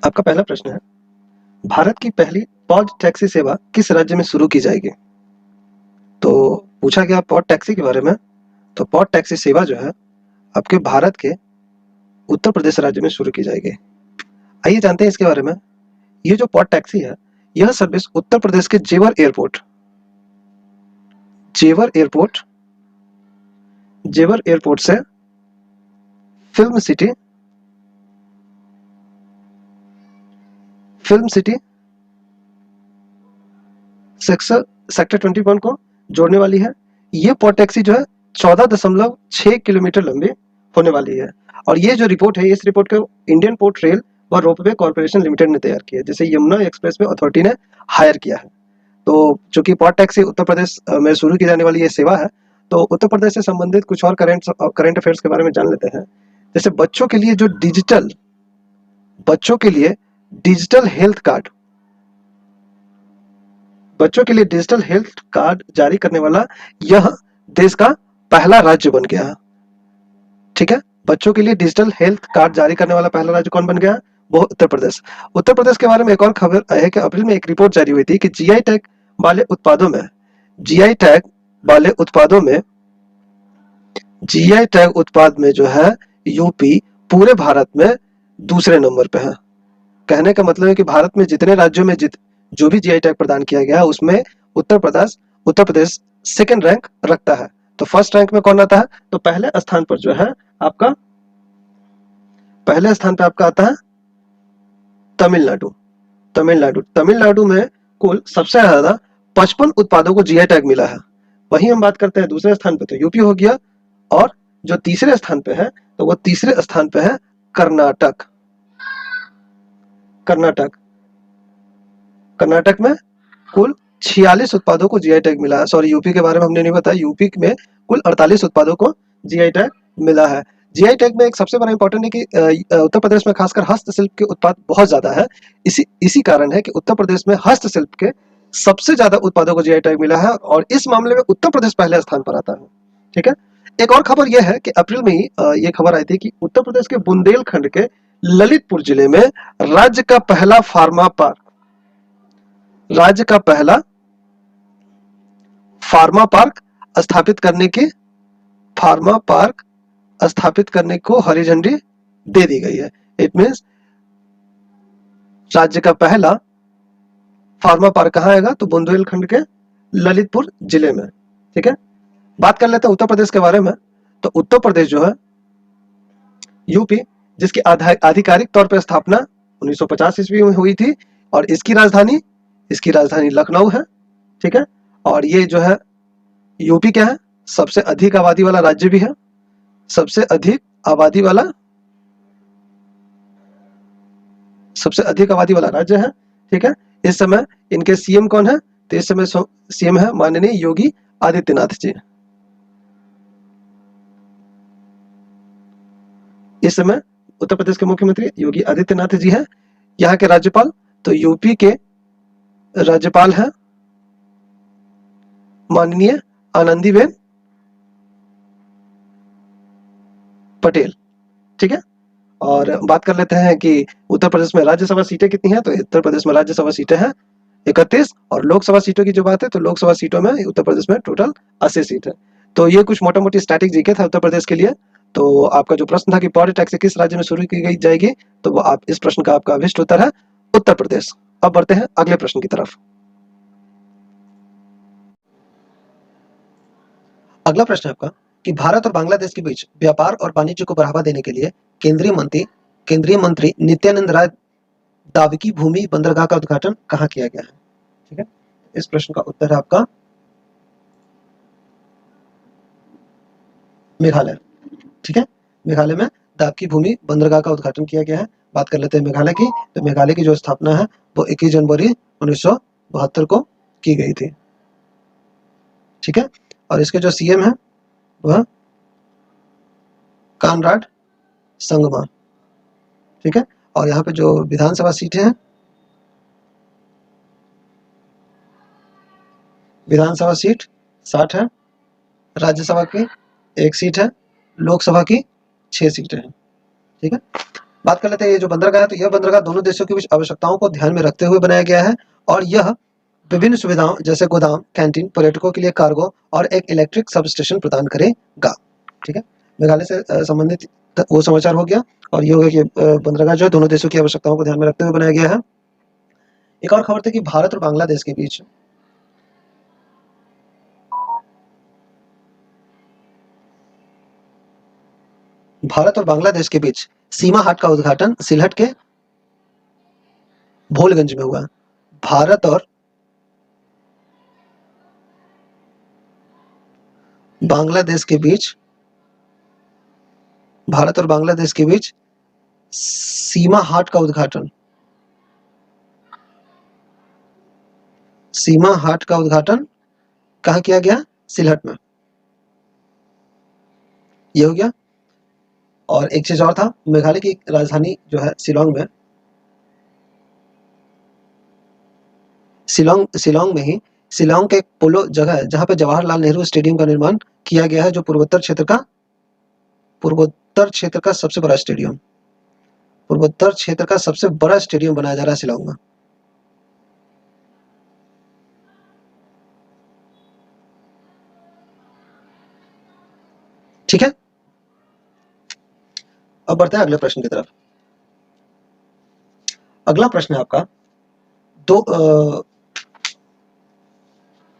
आपका पहला प्रश्न है, भारत की पहली पॉड टैक्सी सेवा किस राज्य में शुरू की जाएगी? तो पूछा गया पॉड टैक्सी के बारे में। तो पॉड टैक्सी सेवा जो है आपके भारत के उत्तर प्रदेश राज्य में शुरू की जाएगी। आइए जानते हैं इसके बारे में। ये जो पॉड टैक्सी है, यह सर्विस उत्तर प्रदेश के जेवर एयरपोर्ट से फिल्म सिटी सेक्टर 21 को जोड़ने वाली है। ये पॉड टैक्सी जो है 14.6 किलोमीटर लंबी होने वाली है। और ये जो रिपोर्ट है, इस रिपोर्ट को इंडियन पोर्ट रेल व रोपवे कॉर्पोरेशन लिमिटेड ने तैयार किया है, जिसे यमुना एक्सप्रेसवे अथॉरिटी ने हायर किया है। तो चूंकि पॉड टैक्सी उत्तर प्रदेश में शुरू की जाने वाली ये सेवा है, तो उत्तर प्रदेश से संबंधित कुछ और करंट अफेयर्स के बारे में जान लेते हैं। जैसे बच्चों के लिए डिजिटल हेल्थ कार्ड जारी करने वाला यह देश का पहला राज्य बन गया। ठीक है, बच्चों के लिए डिजिटल हेल्थ कार्ड जारी करने वाला पहला राज्य कौन बन गया? वो उत्तर प्रदेश। उत्तर प्रदेश के बारे में एक और खबर है कि अप्रैल में एक रिपोर्ट जारी हुई थी कि जीआई टैग वाले उत्पादों में जो है यूपी पूरे भारत में दूसरे नंबर पे है। कहने का मतलब है कि भारत में जितने राज्यों में जो भी जीआई टैग प्रदान किया गया है, उसमें उत्तर प्रदेश सेकंड रैंक रखता है। तो फर्स्ट रैंक में कौन आता है? तो पहले स्थान पे आपका आता है तमिलनाडु में कुल सबसे ज्यादा 55 उत्पादों को जीआई टैग मिला है। वहीं हम बात करते हैं दूसरे स्थान पे, तो यूपी हो गया। और जो तीसरे स्थान पे है, तो वो तीसरे स्थान पे है कर्नाटक। कर्नाटक में कुल 46 उत्पादों को जीआई टैग मिला है। सॉरी, यूपी के बारे में हमने नहीं बताया। यूपी में कुल 48 उत्पादों को जीआई टैग मिला है। जीआई टैग में एक सबसे बड़ा इंपॉर्टेंट है कि उत्तर प्रदेश में खासकर हस्तशिल्प के उत्पाद बहुत ज्यादा है। इसी कारण है कि उत्तर प्रदेश में हस्तशिल्प के सबसे ज्यादा उत्पादों को जीआई टैग मिला है, और इस मामले में उत्तर प्रदेश पहले स्थान पर आता है। ठीक है, एक और खबर यह है कि अप्रैल में ही ये खबर आई थी कि उत्तर प्रदेश के बुंदेलखंड के ललितपुर जिले में राज्य का पहला फार्मा पार्क स्थापित करने को हरी झंडी दे दी गई है। इट मीन्स राज्य का पहला फार्मा पार्क कहाँ आएगा? तो बुंदेलखंड के ललितपुर जिले में। ठीक है, बात कर लेते हैं उत्तर प्रदेश के बारे में। तो उत्तर प्रदेश जो है यूपी, जिसकी आधिकारिक तौर पर स्थापना 1950 ईस्वी में हुई थी, और इसकी राजधानी लखनऊ है। ठीक है, और ये जो है यूपी क्या है? सबसे अधिक आबादी वाला राज्य भी है, सबसे अधिक आबादी वाला राज्य है। ठीक है, इस समय इनके सीएम कौन है? तो इस समय सीएम है माननीय योगी आदित्यनाथ जी। इस समय उत्तर प्रदेश के मुख्यमंत्री योगी आदित्यनाथ जी हैं। यहाँ के राज्यपाल, तो यूपी के राज्यपाल हैं माननीय आनंदीबेन पटेल। ठीक है, और बात कर लेते हैं कि उत्तर प्रदेश में राज्यसभा सीटें कितनी हैं। तो उत्तर प्रदेश में राज्यसभा सीटें हैं 31, और लोकसभा सीटों की जो बात है, तो लोकसभा सीटों में उत्तर प्रदेश में टोटल 80 सीट है। तो ये कुछ मोटा मोटी स्टैटिक जीके था उत्तर प्रदेश के लिए। तो आपका जो प्रश्न था कि पॉड टैक्सी किस राज्य में शुरू की जाएगी, तो वो इस प्रश्न का आपका अभिष्ट उत्तर है उत्तर प्रदेश। अब बढ़ते हैं अगले प्रश्न की तरफ। अगला प्रश्न है आपका कि भारत और बांग्लादेश के बीच व्यापार और वाणिज्य को बढ़ावा देने के लिए केंद्रीय मंत्री नित्यानंद राय दावकी भूमि बंदरगाह का उद्घाटन कहाँ किया गया है? ठीक है, इस प्रश्न का उत्तर है आपका मेघालय। ठीक है, मेघालय में दावकी भूमि बंदरगाह का उद्घाटन किया गया है। बात कर लेते हैं मेघालय की। तो मेघालय की जो स्थापना है वो 21 जनवरी 1972 को की गई थी। ठीक है, और इसके जो सीएम है वह कानराड संगमा। ठीक है, और यहाँ पे जो विधानसभा सीटें हैं, विधानसभा सीट 60 है, राज्यसभा की 1 सीट है, लोकसभा की 6 सीटें हैं। ठीक है, बात कर लेते हैं ये जो बंदरगाह है, तो यह बंदरगाह दोनों देशों की बीच आवश्यकताओं को ध्यान में रखते हुए बनाया गया है और यह विभिन्न सुविधाओं जैसे गोदाम, कैंटीन, पर्यटकों के लिए कार्गो और एक इलेक्ट्रिक सब स्टेशन प्रदान करेगा। ठीक है, मेघालय से संबंधित वो समाचार हो गया और ये हो गया कि बंदरगाह जो है दोनों देशों की आवश्यकताओं को ध्यान में रखते हुए बनाया गया है। एक और खबर थी कि भारत और बांग्लादेश के बीच सीमा हाट का उद्घाटन सिलहट के भोलगंज में हुआ। भारत और बांग्लादेश के बीच सीमा हाट का उद्घाटन कहाँ किया गया? सिलहट में। ये हो गया। और एक चीज और था, मेघालय की राजधानी जो है शिलोंग में शिलोंग के एक पोलो जगह है जहाँ पे जवाहरलाल नेहरू स्टेडियम का निर्माण किया गया है, जो पूर्वोत्तर क्षेत्र का सबसे बड़ा स्टेडियम बनाया जा रहा है शिलोंग में। ठीक है, अब बढ़ते हैं अगले प्रश्न की तरफ। अगला प्रश्न है आपका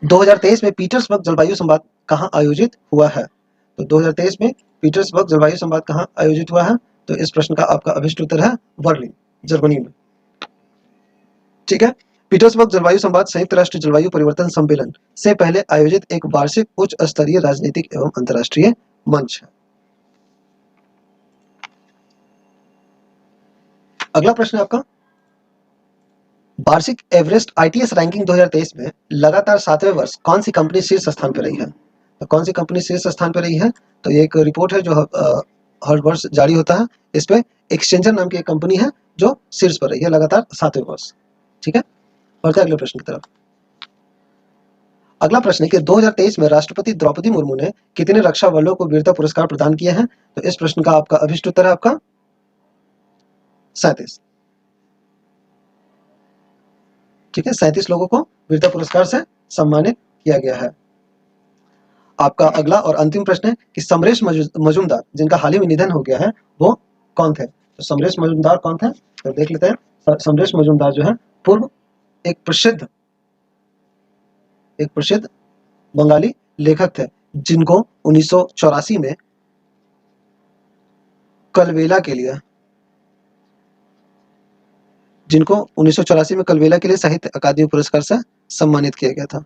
2023 में पीटर्सबर्ग जलवायु संवाद कहाँ आयोजित हुआ है? तो 2023 में पीटर्सबर्ग जलवायु संवाद कहाँ आयोजित हुआ है? तो इस प्रश्न का आपका अभिष्ट उत्तर है बर्लिन, जर्मनी में। ठीक है, पीटर्सबर्ग जलवायु संवाद संयुक्त राष्ट्र जलवायु परिवर्तन सम्मेलन से पहले आयोजित एक वार्षिक उच्च स्तरीय राजनीतिक एवं अंतर्राष्ट्रीय मंच है। अगला प्रश्न है आपका, वार्षिक एवरेस्ट आईटीएस रैंकिंग 2023 में लगातार 7वें वर्ष कौन सी कंपनी शीर्ष स्थान पर रही है? तो कौन सी कंपनी शीर्ष स्थान पर रही है? तो ये एक रिपोर्ट है जो हर वर्ष जारी होता है। इस पे एक्सचेंजर नाम की एक कंपनी है जो शीर्ष पर रही है लगातार 7वें वर्ष। ठीक है, बढ़ते अगले प्रश्न की तरफ। अगला प्रश्न है कि 2023 में राष्ट्रपति द्रौपदी मुर्मू ने कितने रक्षा बलों को वीरता पुरस्कार प्रदान किए हैं? तो इस प्रश्न का आपका अभिष्ट उत्तर है आपका 37। ठीक है, 37 लोगों को वीरता पुरस्कार से सम्मानित किया गया है। आपका अगला और अंतिम प्रश्न है कि समरेश मजूमदार जिनका हाल ही में निधन हो गया है वो कौन थे? तो समरेश मजूमदार कौन थे? तो देख लेते हैं। समरेश मजूमदार जो है पूर्व एक प्रसिद्ध बंगाली लेखक थे जिनको 1984 में कलवेला के लिए साहित्य अकादमी पुरस्कार से सम्मानित किया गया था।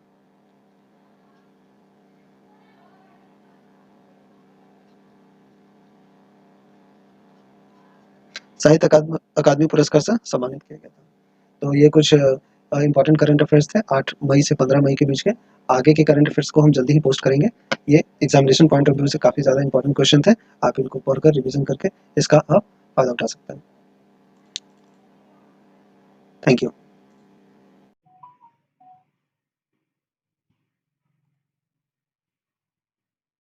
साहित्य अकादमी पुरस्कार से सम्मानित किया गया था। तो ये कुछ इंपॉर्टेंट करंट अफेयर्स थे 8 मई से 15 मई के बीच के। आगे के करंट अफेयर्स को हम जल्दी ही पोस्ट करेंगे। ये एग्जामिनेशन पॉइंट ऑफ व्यू से काफ़ी ज़्यादा इंपॉर्टेंट क्वेश्चन थे। आप इनको पढ़कर रिवीजन करके इसका आप फायदा उठा सकते हैं। Thank you.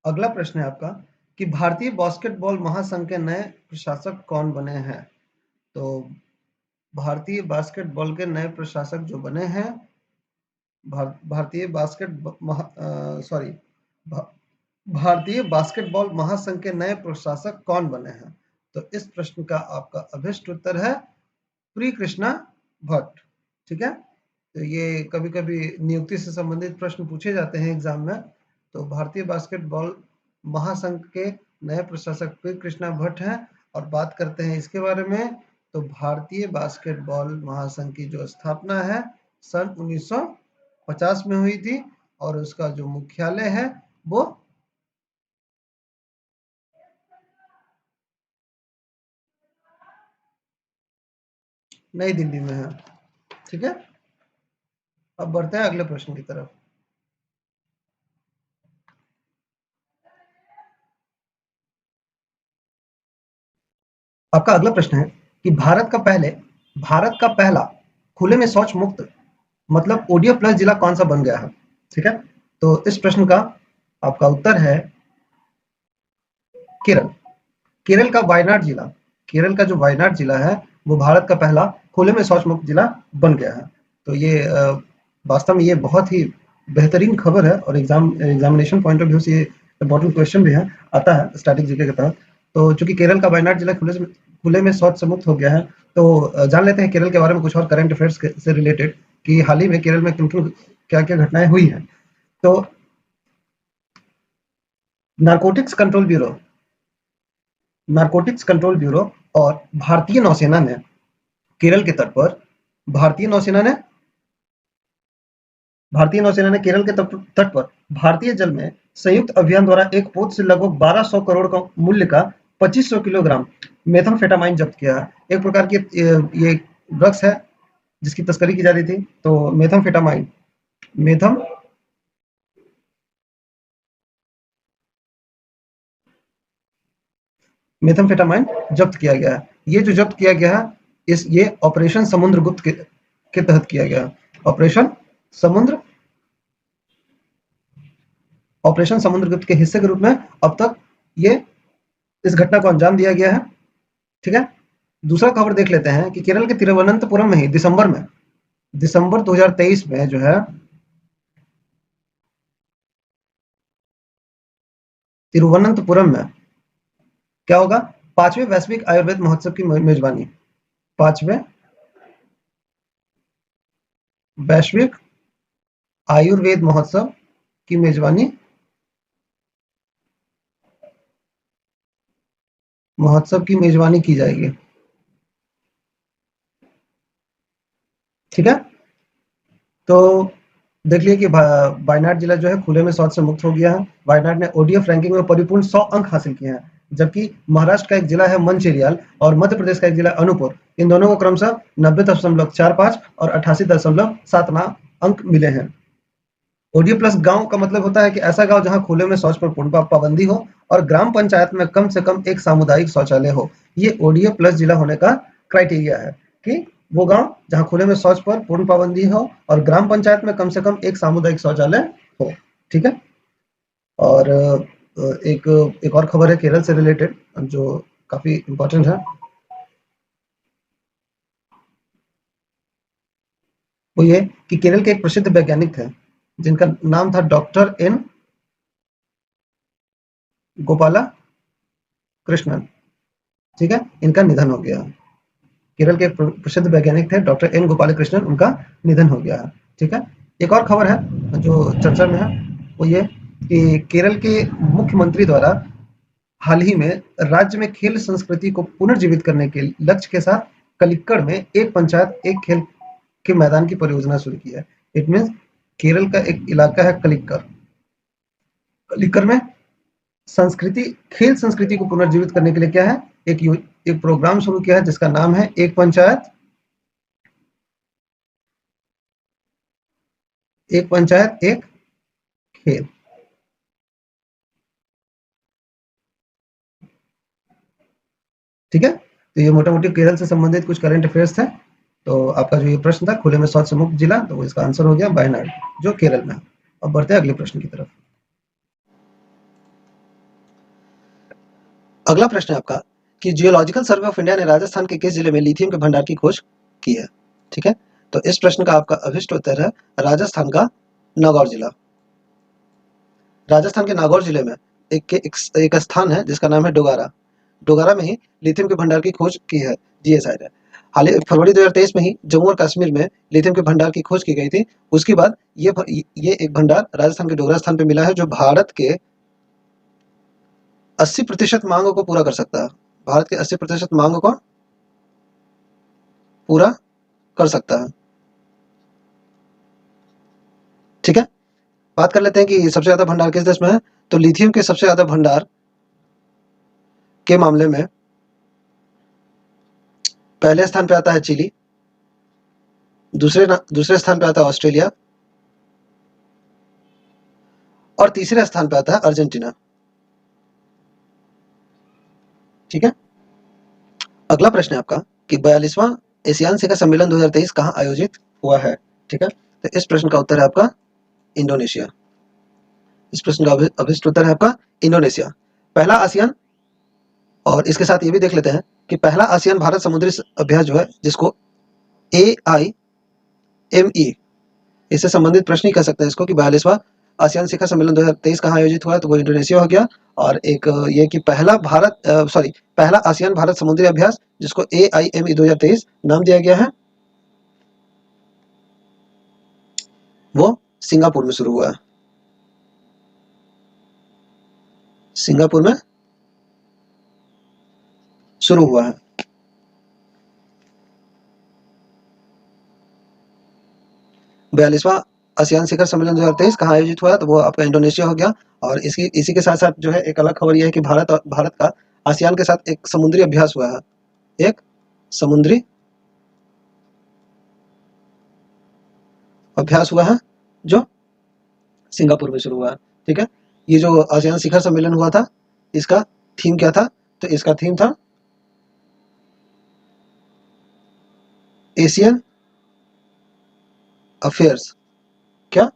अगला प्रश्न है आपका कि भारतीय बास्केटबॉल महासंघ के नए प्रशासक कौन बने हैं? तो भारतीय बास्केटबॉल के नए प्रशासक जो बने हैं, भारतीय बास्केटबॉल महासंघ के नए प्रशासक कौन बने हैं? तो इस प्रश्न का आपका अभिष्ट उत्तर है प्री कृष्णा भट्ट। ठीक है, तो ये कभी कभी नियुक्ति से संबंधित प्रश्न पूछे जाते हैं एग्जाम में। तो भारतीय बास्केटबॉल महासंघ के नए प्रशासक प्री कृष्णा भट्ट हैं। और बात करते हैं इसके बारे में, तो भारतीय बास्केटबॉल महासंघ की जो स्थापना है सन 1950 में हुई थी और उसका जो मुख्यालय है वो नई दिल्ली में है। ठीक है, अब बढ़ते हैं अगले प्रश्न की तरफ। आपका अगला प्रश्न है कि भारत का पहला खुले में शौच मुक्त मतलब ओडीएफ प्लस जिला कौन सा बन गया है? ठीक है, तो इस प्रश्न का आपका उत्तर है केरल। केरल का वायनाड जिला केरल का जो वायनाड जिला है वो भारत का पहला खुले में शौच मुक्त जिला बन गया है। तो ये वास्तव में ये बहुत ही बेहतरीन खबर है और एग्जामिनेशन पॉइंट ऑफ व्यू से ये इम्पोर्टेंट क्वेश्चन भी है, आता है स्टैटिक जीके के तहत। तो चूंकि केरल का वायनाड जिला खुले में शौच से मुक्त हो गया है, तो जान लेते हैं केरल के बारे में कुछ और करंट अफेयर्स से रिलेटेड कि हाल ही में केरल में किन-किन क्या-क्या घटनाएं हुई हैं। तो narcotics control bureau narcotics control bureau और भारतीय नौसेना ने केरल के तट पर भारतीय नौसेना ने भारतीय नौसेना ने केरल के तट पर भारतीय जल में संयुक्त अभियान द्वारा एक पोत से लगभग 1200 करोड़ का मूल्य का 2500 किलोग्राम मेथाम्फेटामाइन जब्त किया है। एक प्रकार की ये ड्रग्स है जिसकी तस्करी की जा रही थी। तो मेथाम्फेटामाइन मेथम मेथाम्फेटामाइन जब्त किया गया है। ये जो जब्त किया गया है ये ऑपरेशन समुद्रगुप्त के तहत किया गया है। समुद्र ऑपरेशन समुद्रगुप्त के हिस्से के रूप में अब तक ये इस घटना को अंजाम दिया गया है। ठीक है। दूसरा खबर देख लेते हैं कि केरल के तिरुवनंतपुरम में ही दिसंबर 2023 में जो है तिरुवनंतपुरम में क्या होगा, 5वें वैश्विक आयुर्वेद महोत्सव की मेजबानी। 5वें वैश्विक आयुर्वेद महोत्सव की मेजबानी की जाएगी। ठीक है। तो देख लिया कि वायनाड जिला जो है खुले में शौच से मुक्त हो गया है। वायनाड ने ओडीएफ रैंकिंग में परिपूर्ण 100 अंक हासिल किए हैं, जबकि महाराष्ट्र का एक जिला है मंचिरियाल और मध्य प्रदेश का एक जिला अनूपपुर, इन दोनों को क्रमशः 90.45 और 88.79 अंक मिले हैं। ओडीएफ प्लस गांव का मतलब होता है कि ऐसा गांव जहां खुले में शौच पर पूर्ण पाबंदी हो और ग्राम पंचायत में कम से कम एक सामुदायिक शौचालय हो। ये ओडीएफ प्लस जिला होने का क्राइटेरिया है कि वो गांव जहां खुले में शौच पर पूर्ण पाबंदी हो और ग्राम पंचायत में कम से कम एक सामुदायिक शौचालय हो। ठीक है। और एक और खबर है केरल से रिलेटेड जो काफी इंपॉर्टेंट है। वो ये कि केरल के एक प्रसिद्ध वैज्ञानिक थे जिनका नाम था डॉक्टर एन गोपाला कृष्णन। ठीक है। इनका निधन हो गया। केरल के प्रसिद्ध वैज्ञानिक थे डॉक्टर एन गोपाल कृष्णन, उनका निधन हो गया है। ठीक है। एक और खबर है जो चर्चा में है, वो ये कि केरल के मुख्यमंत्री द्वारा हाल ही में राज्य में खेल संस्कृति को पुनर्जीवित करने के लक्ष्य के साथ कलिक्कड़ में एक पंचायत एक खेल के मैदान की परियोजना शुरू की है। इट मीन्स केरल का एक इलाका है कलिक्कड़। कलिक्कड़ में खेल संस्कृति को पुनर्जीवित करने के लिए क्या है, एक प्रोग्राम शुरू किया है जिसका नाम है एक पंचायत एक खेल। ठीक है। तो ये मोटा मोटी केरल से संबंधित कुछ करंट अफेयर्स थे। तो आपका जो ये प्रश्न था खुले में शौच से मुक्त जिला, तो इसका आंसर हो गया वायनाड जो केरल में है। अब बढ़ते हैं अगले प्रश्न की तरफ। अगला प्रश्न है आपका कि जियोलॉजिकल सर्वे ऑफ इंडिया ने राजस्थान के किस जिले में लिथियम के भंडार की खोज की है। ठीक है। तो इस प्रश्न का आपका अभिष्ट उत्तर है राजस्थान का नागौर जिला। राजस्थान के नागौर जिले में एक स्थान है जिसका नाम है डोगारा। डोगारा में ही लिथियम के भंडार की खोज की है जीएसआई ने। हाल ही फरवरी 2023 में ही जम्मू और कश्मीर में लिथियम के भंडार की खोज की गई थी। उसके बाद ये एक भंडार राजस्थान के डोगरा स्थान पे मिला है जो भारत के 80% मांगों को पूरा कर सकता है। भारत के 80% मांगों को पूरा कर सकता है। ठीक है। बात कर लेते हैं कि सबसे ज्यादा भंडार किस देश में है। तो लिथियम के सबसे ज्यादा भंडार के मामले में पहले स्थान पे आता है चिली, दूसरे स्थान पे आता है ऑस्ट्रेलिया और तीसरे स्थान पे आता है अर्जेंटीना। ठीक है। अगला प्रश्न है आपका कि 42वां एशियान शिखर सम्मेलन 2023 कहाँ आयोजित हुआ है। ठीक है। तो इस प्रश्न का उत्तर है आपका इंडोनेशिया। इस प्रश्न का अभिष्ट उत्तर है आपका इंडोनेशिया। पहला आसियान और इसके साथ ये भी देख लेते हैं कि पहला आसियान भारत समुद्री अभ्यास जो है, जिसको AIME, इससे संबंधित प्रश्न ही कह सकते हैं इसको, कि 42वां आसियान शिखर सम्मेलन 2023 कहाँ आयोजित हुआ, तो वो इंडोनेशिया हो गया। और एक ये कि पहला आसियान भारत समुद्री अभ्यास, जिसको AIME 2023 नाम दिया गया है, वो सिंगापुर में शुरू हुआ है। सिंगापुर में शुरू हुआ है। 42वां आसियान शिखर सम्मेलन 2023 कहाँ आयोजित हुआ, तो वो आपका इंडोनेशिया हो गया। और इसी के साथ साथ जो है एक अलग खबर यह है कि भारत का आसियान के साथ एक समुद्री अभ्यास हुआ है, एक समुद्री अभ्यास हुआ है जो सिंगापुर में शुरू हुआ है। ठीक है, ये जो आसियान शिखर सम्मेलन हुआ था, इसका थीम क्या था, तो इसका थीम था एशियन अफेयर्स। क्या?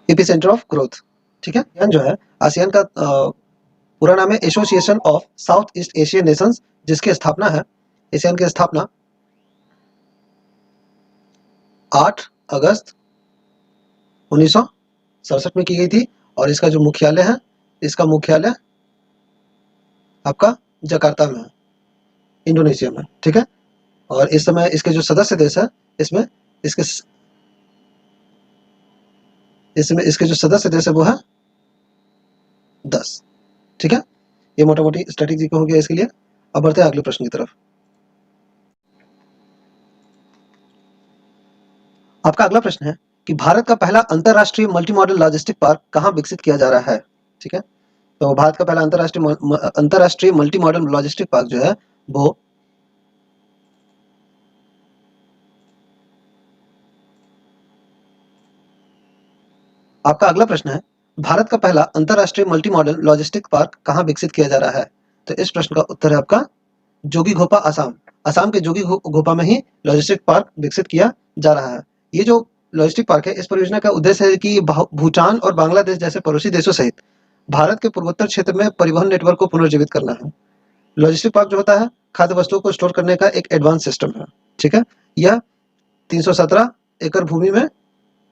Epicentre of growth. ठीक है, आसियान जो है, आसियान का पूरा नाम है association of south east Asian Nations, जिसकी स्थापना है, एशियन की स्थापना 8 अगस्त 1967 में की गई थी। और इसका जो मुख्यालय है, इसका मुख्यालय आपका जकार्ता में है, इंडोनेशिया में। ठीक है, और इस समय इसके जो सदस्य देश है, इसमें इसके इसमें इसके जो सदस्य देश है वो है 10। ठीक है, ये मोटा मोटी स्ट्रेटेजी को हो गया इसके लिए। अब बढ़ते हैं अगले प्रश्न की तरफ। आपका अगला प्रश्न है कि भारत का पहला अंतरराष्ट्रीय मल्टी मॉडल लॉजिस्टिक पार्क कहाँ विकसित किया जा रहा है। ठीक है, तो भारत का पहला अंतरराष्ट्रीय मल्टी मॉडल लॉजिस्टिक पार्क जो है, वो आपका अगला प्रश्न है, भारत का पहला अंतरराष्ट्रीय मल्टी मॉडल लॉजिस्टिक पार्क कहाँ विकसित किया जा रहा है। तो इस प्रश्न का उत्तर है आपका जोगीघोपा, असम। असम के जोगीघोपा में ही लॉजिस्टिक पार्क विकसित किया जा रहा है। ये जो लॉजिस्टिक पार्क है, इस परियोजना का उद्देश्य है कि भूटान और बांग्लादेश जैसे पड़ोसी देशों सहित भारत के पूर्वोत्तर क्षेत्र में परिवहन नेटवर्क को पुनर्जीवित करना है। लॉजिस्टिक पार्क जो होता है, खाद्य वस्तुओं को स्टोर करने का एक एडवांस सिस्टम है। ठीक है, यह 317 एकड़ भूमि में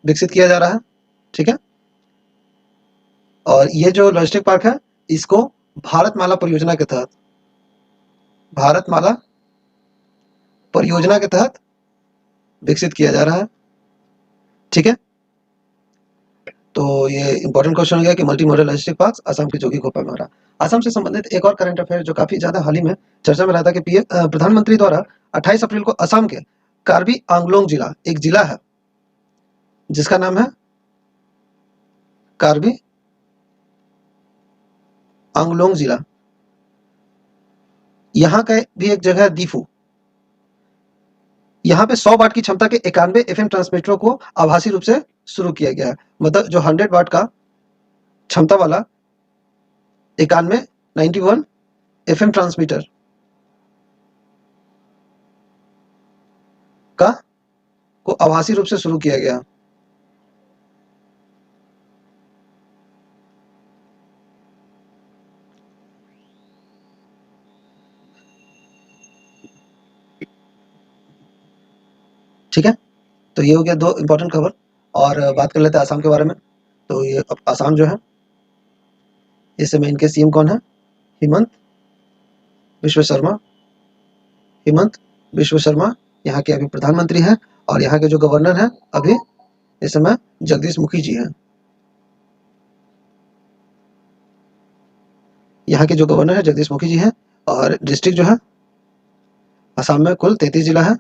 विकसित किया जा रहा है। ठीक है, और ये जो लॉजिस्टिक पार्क है, इसको भारतमाला परियोजना के तहत, भारतमाला परियोजना के तहत विकसित किया जा रहा है। ठीक है, तो ये इंपॉर्टेंट क्वेश्चन हो गया कि multi modal logistic park Assam के जोगीघोपा में हो रहा है। असम से संबंधित एक और करंट अफेयर जो काफी ज्यादा हाल ही में चर्चा में रहा था कि प्रधानमंत्री द्वारा 28 अप्रैल को असम के कार्बी आंगलोंग जिला, एक जिला है जिसका नाम है कार्बी आंगलोंग जिला, यहाँ का भी एक जगह है दीफू। यहाँ पे 100 वाट की क्षमता के 91 FM ट्रांसमीटरों को आभासी रूप से शुरू किया गया है। मतलब जो 100 वाट का क्षमता वाला 91 FM ट्रांसमीटर का को आभासी रूप से शुरू किया गया। ठीक है, तो ये हो गया दो इंपॉर्टेंट खबर। और बात कर लेते हैं आसाम के बारे में। तो ये आसाम जो है, इस समय इनके सीएम कौन है, हिमंत विश्व शर्मा। हिमंत विश्व शर्मा यहाँ के अभी प्रधानमंत्री हैं। और यहाँ के जो गवर्नर हैं अभी इस समय जगदीश मुखी जी हैं। यहाँ के जो गवर्नर है जगदीश मुखी जी हैं। और डिस्ट्रिक्ट जो है आसाम में कुल 33 जिला है।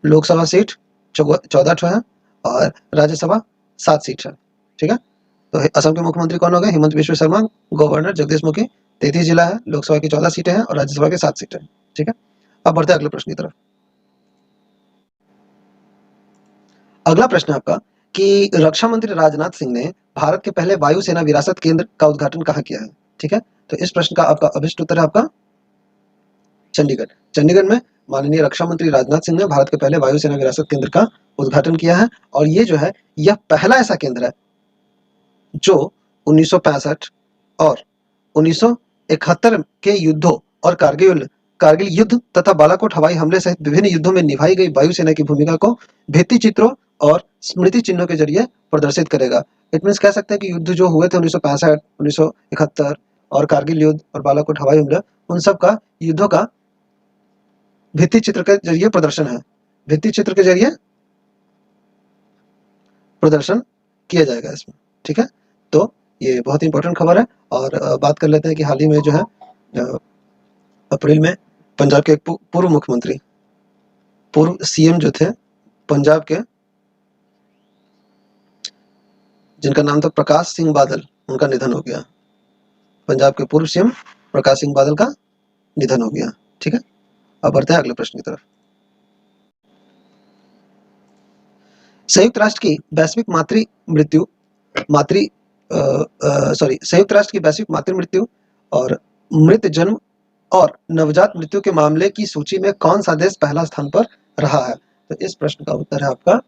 लोकसभा सीट 14 है और राज्यसभा 7 सीट है। ठीक है, तो असम के मुख्यमंत्री कौन हो गए, हिमंत विश्व शर्मा। गवर्नर जगदीश मुखी। 33 जिला है, लोकसभा की 14 सीटें हैं और राज्यसभा के 7 सीटें हैं। ठीक है, अब बढ़ते हैं अगले प्रश्न की तरफ। अगला प्रश्न है आपका कि रक्षा मंत्री राजनाथ सिंह ने भारत के पहले वायुसेना विरासत केंद्र का उद्घाटन कहाँ किया है। ठीक है, तो इस प्रश्न का आपका अभिष्ट उत्तर है आपका चंडीगढ़। चंडीगढ़ में माननीय रक्षा मंत्री राजनाथ सिंह ने भारत के पहले वायुसेना विरासत केंद्र का उद्घाटन किया है। और ये जो है, यह पहला ऐसा केंद्र है जो 1965 और 1971 के युद्धों और कारगिल युद्ध तथा बालाकोट हवाई हमले सहित विभिन्न युद्धों में निभाई गई वायुसेना की भूमिका को भित्ति चित्रों और स्मृति चिन्हों के जरिए प्रदर्शित करेगा। इट मीन्स कह सकते हैं कि युद्ध जो हुए थे 1965, 1971 और कारगिल युद्ध और बालाकोट हवाई हमला, उन सब का युद्धों का भित्ति चित्र के जरिए प्रदर्शन है। भित्ति चित्र के जरिए प्रदर्शन किया जाएगा इसमें। ठीक है, तो ये बहुत ही इंपॉर्टेंट खबर है। और बात कर लेते हैं कि हाल ही में जो है अप्रैल में पंजाब के एक पूर्व मुख्यमंत्री, पूर्व सीएम जो थे पंजाब के, जिनका नाम था प्रकाश सिंह बादल, उनका निधन हो गया। पंजाब के पूर्व सीएम प्रकाश सिंह बादल का निधन हो गया। ठीक है, अब बढ़ते हैं अगले प्रश्न की तरफ। संयुक्त राष्ट्र की वैश्विक मातृ मृत्यु और मृत जन्म और नवजात मृत्यु के मामले की सूची में कौन सा देश पहला स्थान पर रहा है? तो इस प्रश्न का उत्तर है आपका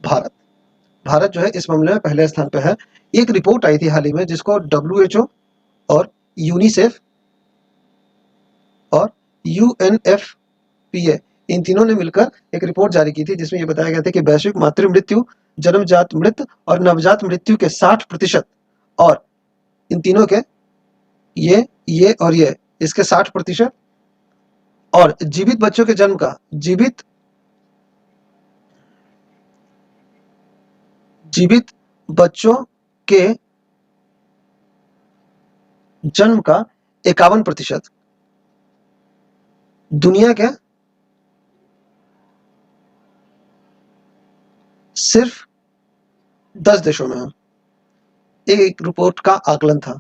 भारत। भारत जो है इस मामले में पहले स्थान पर है। एक रिपोर्ट आई थी हाल ही में जिसको WHO और यूनिसेफ और UNFPA, इन तीनों ने मिलकर एक रिपोर्ट जारी की थी जिसमें यह बताया गया था कि वैश्विक मातृ मृत्यु, जन्मजात मृत्यु और नवजात मृत्यु के 60% और इन तीनों के ये और ये इसके 60% और जीवित बच्चों के जन्म का जीवित बच्चों के जन्म का 51% दुनिया के सिर्फ 10 देशों में है। एक रिपोर्ट का आकलन था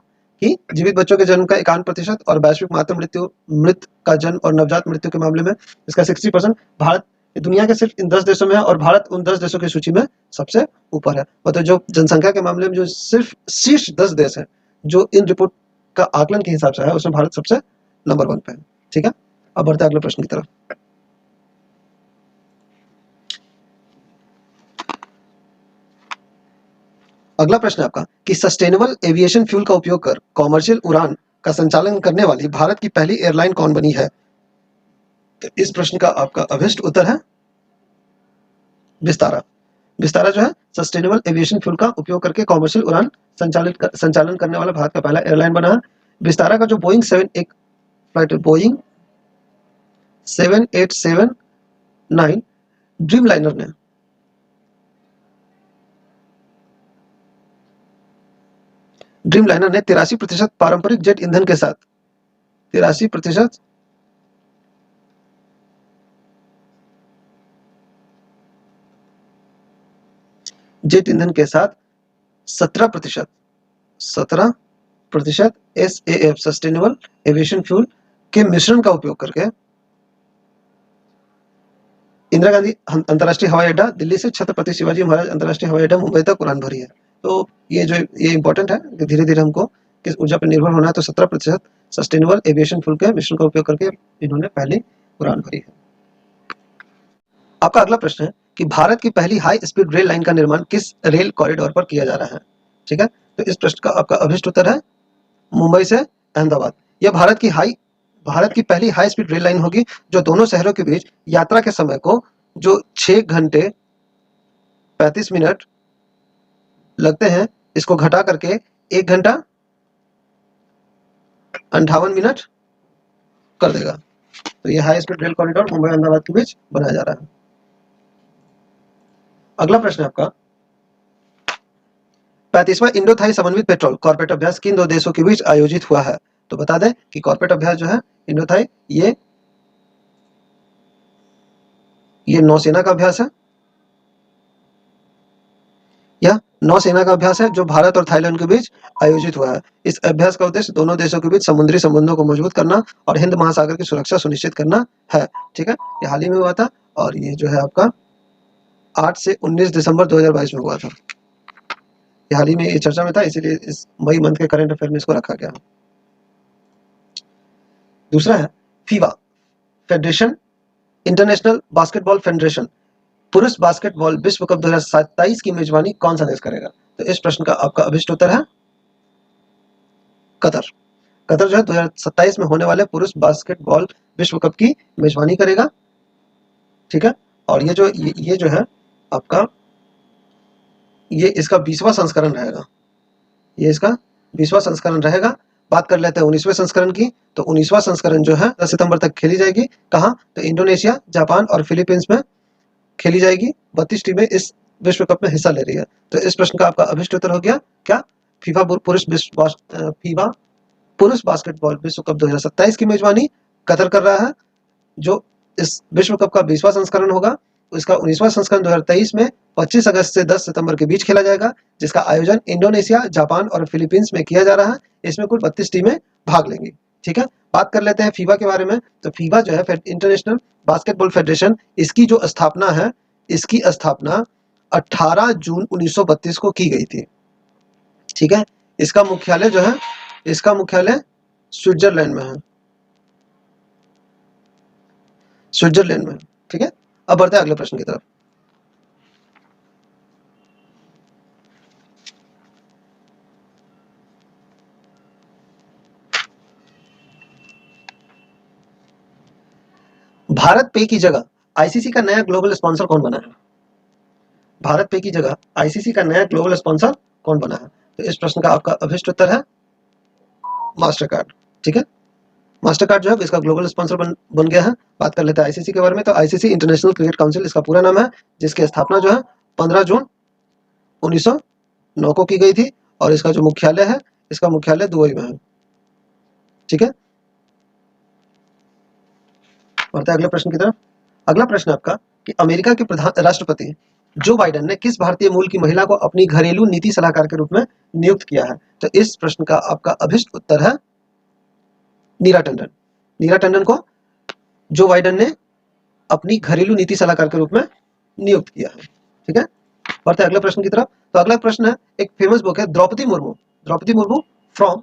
कि जीवित बच्चों के जन्म का 51% और वैश्विक मातृ मृत का जन्म और नवजात मृत्यु के मामले में इसका 60%। भारत दुनिया के सिर्फ इन 10 देशों में है और भारत उन 10 देशों की सूची में सबसे ऊपर है। मतलब जो जनसंख्या के मामले में जो सिर्फ शीर्ष 10 देश है जो इन रिपोर्ट का आकलन के हिसाब से है, उसमें भारत सबसे नंबर 1 पे है। ठीक है, अब बढ़ते हैं अगले प्रश्न की तरफ। अगला प्रश्न है आपका कि सस्टेनेबल एविएशन फ्यूल का उपयोग कर कॉमर्शियल उड़ान का संचालन करने वाली भारत की पहली एयरलाइन कौन बनी है? तो इस प्रश्न का आपका अभिष्ट उत्तर है विस्तारा। विस्तारा जो है सस्टेनेबल एविएशन फ्यूल का उपयोग करके कॉमर्शियल उड़ान संचालन करने वाला भारत का पहला एयरलाइन बना है। विस्तारा का जो बोइंग 7879 ड्रीमलाइनर ने 83% पारंपरिक जेट ईंधन के साथ 83% जेट ईंधन के साथ 17% SAF सस्टेनेबल एविएशन फ्यूल के मिश्रण का उपयोग करके इंदिरा गांधी अंतर्राष्ट्रीय हवाई अड्डा दिल्ली से छत्रपति शिवाजी महाराज अंतर्राष्ट्रीय हवाई अड्डा मुंबई तक उड़ान भरी है। तो ये इंपॉर्टेंट है कि धीरे धीरे हमको किस ऊर्जा पर निर्भर होना है। तो 17% सस्टेनेबल एविएशन फ्यूल के मिश्रण का उपयोग करके इन्होंने पहली उड़ान भरी है। आपका अगला प्रश्न है कि भारत की पहली हाई स्पीड रेल लाइन का निर्माण किस रेल कॉरिडोर पर किया जा रहा है? ठीक है, तो इस प्रश्न का आपका अभिष्ट उत्तर है मुंबई से अहमदाबाद। यह भारत की पहली हाई स्पीड रेल लाइन होगी जो दोनों शहरों के बीच यात्रा के समय को जो 6 घंटे 35 मिनट लगते हैं इसको घटा करके 1 घंटा 58 मिनट कर देगा। तो यह high speed rail corridor Mumbai Ahmedabad के बीच बनाया जा रहा है। अगला प्रश्न है आपका 35वां इंडो थाई समन्वित पेट्रोल कॉर्पोरेट अभ्यास किन 2 देशों के बीच आयोजित हुआ है? तो बता दें कि कॉर्पोरेट अभ्यास जो है इंडो थाई ये नौसेना का अभ्यास है। यह नौसेना का अभ्यास है जो भारत और थाईलैंड के बीच आयोजित हुआ है। इस अभ्यास का उद्देश्य दोनों देशों के बीच समुद्री संबंधों को मजबूत करना और हिंद महासागर की सुरक्षा सुनिश्चित करना है। ठीक है, ये हाल ही में हुआ था और ये जो है आपका 8 से 19 दिसंबर 2022 में हुआ था। ये हाल ही में ये चर्चा में था, इसीलिए इस मई मंथ के करंट अफेयर में इसको रखा गया। दूसरा है Fever federation, international basketball federation, पुरुष बास्केटबॉल विश्व कप 2027 की मेजबानी कौन सा देश करेगा? तो इस प्रश्न का आपका अभिष्ट उत्तर है कतर। कतर जो है 2027 में होने वाले पुरुष बास्केटबॉल विश्व कप की मेजबानी करेगा, ठीक है। और ये जो है आपका, ये इसका 20वां संस्करण रहेगा, ये इसका 20वां संस्करण रहेगा। बात कर लेते हैं 19वें संस्करण की। तो 19वां संस्करण जो है 10 सितंबर तक खेली जाएगी। कहाँ? तो इंडोनेशिया, जापान और फिलीपींस में खेली जाएगी। 32 टीमें इस विश्व कप में हिस्सा ले रही है। तो इस प्रश्न का आपका अभिष्ट उत्तर हो गया क्या? फीफा पुरुष बास्केटबॉल विश्व कप 2027 की मेजबानी कतर कर रहा है, जो इस विश्व कप का 20वां संस्करण होगा। इसका 19वां संस्करण 2023 में 25 अगस्त से 10 सितंबर के बीच खेला जाएगा, जिसका आयोजन इंडोनेशिया, जापान और फिलीपींस में किया जा रहा है। इसमें कुल 32 टीमें भाग लेंगी, ठीक है। बात कर लेते हैं फीफा के बारे में। तो फीफा जो है इंटरनेशनल बास्केटबॉल फेडरेशन, इसकी जो स्थापना है, इसकी स्थापना 18 जून 1932 को की गई थी, ठीक है। इसका मुख्यालय जो है, इसका मुख्यालय स्विट्जरलैंड में है, स्विट्जरलैंड में, ठीक है। अब बढ़ते हैं अगले प्रश्न की तरफ। भारत पे की जगह आईसीसी का नया ग्लोबल स्पॉन्सर कौन बना है? भारत पे की जगह आईसीसी का नया ग्लोबल स्पॉन्सर कौन बना है? तो इस प्रश्न का आपका अभिष्ट उत्तर है मास्टर कार्ड, ठीक है। मास्टर कार्ड जो है इसका ग्लोबल स्पॉन्सर बन गया है। बात कर लेते हैं आईसीसी के बारे में। तो आईसीसी इंटरनेशनल क्रिकेट काउंसिल इसका पूरा नाम है, जिसकी स्थापना जो है 15 जून 1909 को की गई थी। और इसका जो मुख्यालय है, इसका मुख्यालय दुबई में है, ठीक है। बढ़ते हैं अगले प्रश्न की तरफ। अगला प्रश्न आपका कि अमेरिका के राष्ट्रपति जो बाइडेन ने किस भारतीय मूल की महिला को अपनी घरेलू नीति सलाहकार के रूप में नियुक्त किया है? तो इस प्रश्न का आपका अभिष्ट उत्तर है नीरा टंडन। नीरा टंडन को जो बाइडेन ने अपनी घरेलू नीति सलाहकार के रूप में नियुक्त किया है, ठीक है। बढ़ते हैं अगले प्रश्न की तरफ। तो अगला प्रश्न है, एक फेमस बुक है Draupadi Murmu, Draupadi Murmu from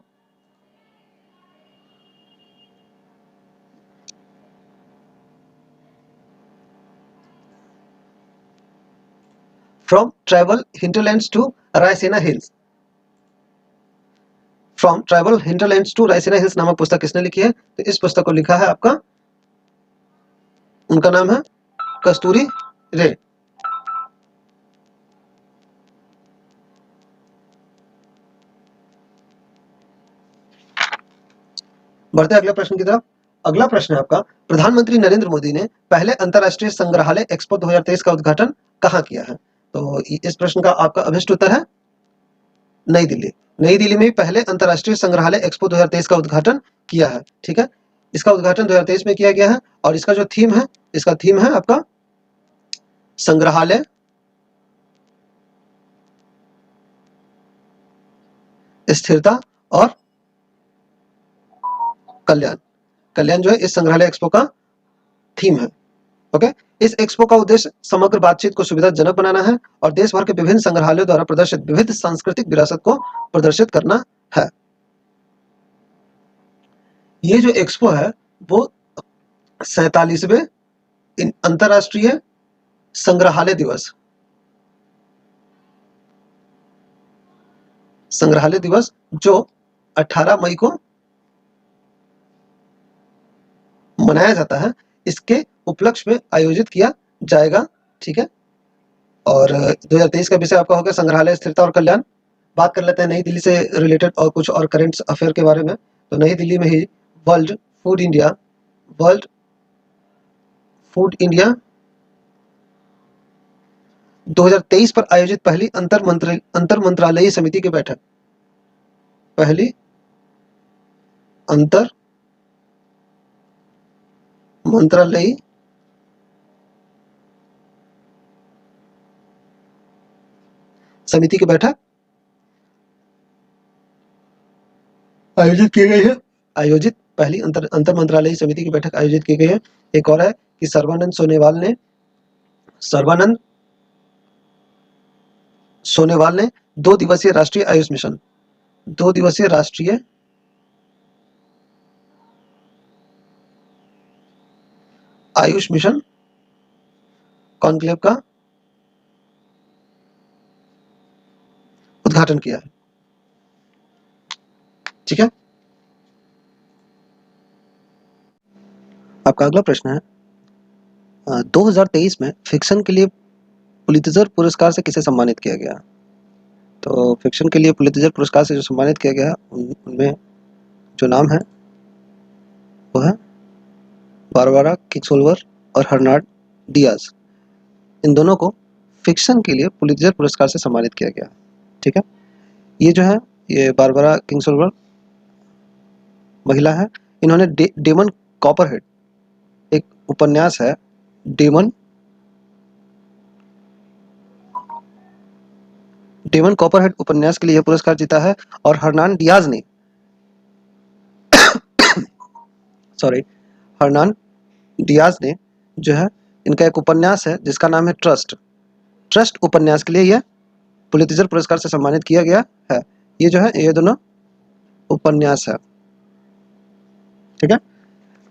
tribal hinterlands to Raisina hills, from tribal hinterlands to Raisina hills नामक पुस्तक किसने लिखी है? तो इस पुस्तक को लिखा है आपका, उनका नाम है कस्तूरी रे। बढ़ते हैं अगले प्रश्न की तरफ। अगला प्रश्न है आपका, प्रधानमंत्री नरेंद्र मोदी ने पहले अंतरराष्ट्रीय संग्रहालय एक्सपो 2023 का उद्घाटन कहाँ किया है? तो इस प्रश्न का आपका अभिष्ट उत्तर है नई दिल्ली। नई दिल्ली में पहले अंतरराष्ट्रीय संग्रहालय एक्सपो 2023 का उद्घाटन किया है, ठीक है। इसका उद्घाटन 2023 में किया गया है। और इसका जो थीम है, इसका थीम है आपका संग्रहालय स्थिरता और कल्याण। कल्याण जो है इस संग्रहालय एक्सपो का थीम है, ओके। इस एक्सपो का उद्देश्य समग्र बातचीत को सुविधाजनक बनाना है और देश भर के विभिन्न संग्रहालयों द्वारा प्रदर्शित विविध सांस्कृतिक विरासत को प्रदर्शित करना है। ये जो एक्सपो है वो 47वें अंतरराष्ट्रीय संग्रहालय दिवस, संग्रहालय दिवस जो 18 मई को मनाया जाता है, इसके उपलक्ष्य में आयोजित किया जाएगा, ठीक है। और 2023 का विषय आपका होगा संग्रहालय स्थिरता और कल्याण। बात कर लेते हैं नई दिल्ली से रिलेटेड और कुछ और करंट अफेयर के बारे में। तो नई दिल्ली में ही वर्ल्ड फूड इंडिया 2023 पर आयोजित पहली अंतर मंत्रालयी समिति की बैठक, पहली अंतर मंत्रालयी समिति की बैठक आयोजित की गई है। पहली अंतर मंत्रालयी समिति की बैठक आयोजित की गई है। एक और है कि सर्बानंद सोनेवाल ने 2 दिवसीय राष्ट्रीय आयुष मिशन, 2 दिवसीय राष्ट्रीय आयुष मिशन कॉन्क्लेव का उद्घाटन किया है। ठीक है, आपका अगला प्रश्न है 2023 में फिक्शन के लिए पुलित्जर पुरस्कार से किसे सम्मानित किया गया? तो फिक्शन के लिए पुलित्जर पुरस्कार से जो सम्मानित किया गया उनमें जो नाम है वो है बारबरा किंगसोल्वर और हर्नाड डियाज। इन दोनों को फिक्शन के लिए पुलित्जर पुरस्कार से सम्मानित किया गया। ठीक है, ये जो है ये बारबरा किंगसोल्वर महिला है। इन्होंने डेमन कॉपरहेड, एक उपन्यास है डेमन कॉपरहेड उपन्यास के लिए यह पुरस्कार जीता है। और हर्नान डियाज ने हर्नान डियाज ने जो है इनका एक उपन्यास है जिसका नाम है ट्रस्ट उपन्यास के लिए यह पुलित्जर पुरस्कार से सम्मानित किया गया है। ये जो है ये दोनों उपन्यास है। ठीक है,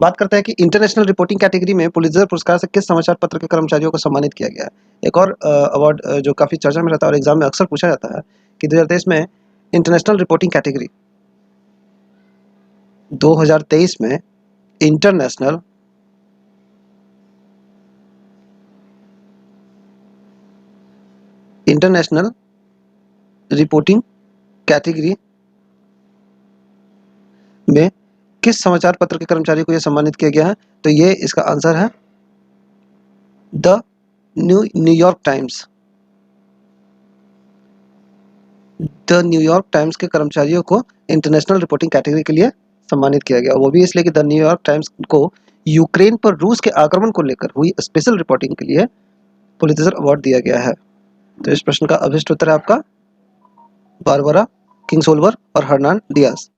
बात करते हैं कि इंटरनेशनल रिपोर्टिंग कैटेगरी में पुलित्जर पुरस्कार से किस समाचार पत्र के कर्मचारियों को सम्मानित किया गया है? एक और अवार्ड जो काफी चर्चा में रहता है और एग्जाम में अक्सर पूछा जाता है कि 2023 में इंटरनेशनल रिपोर्टिंग कैटेगरी 2023 में इंटरनेशनल रिपोर्टिंग कैटेगरी में किस समाचार पत्र के कर्मचारी को यह सम्मानित किया गया है? तो ये इसका आंसर है the New York times. The New York times के कर्मचारियों को इंटरनेशनल रिपोर्टिंग कैटेगरी के लिए सम्मानित किया गया। वो भी इसलिए कि द न्यूयॉर्क टाइम्स को यूक्रेन पर रूस के आक्रमण को लेकर हुई स्पेशल रिपोर्टिंग के लिए पुलित्जर अवार्ड दिया गया है। तो इस प्रश्न का अभिष्ट उत्तर है आपका बारबरा किंगसोल्वर और हर्नान डियाज।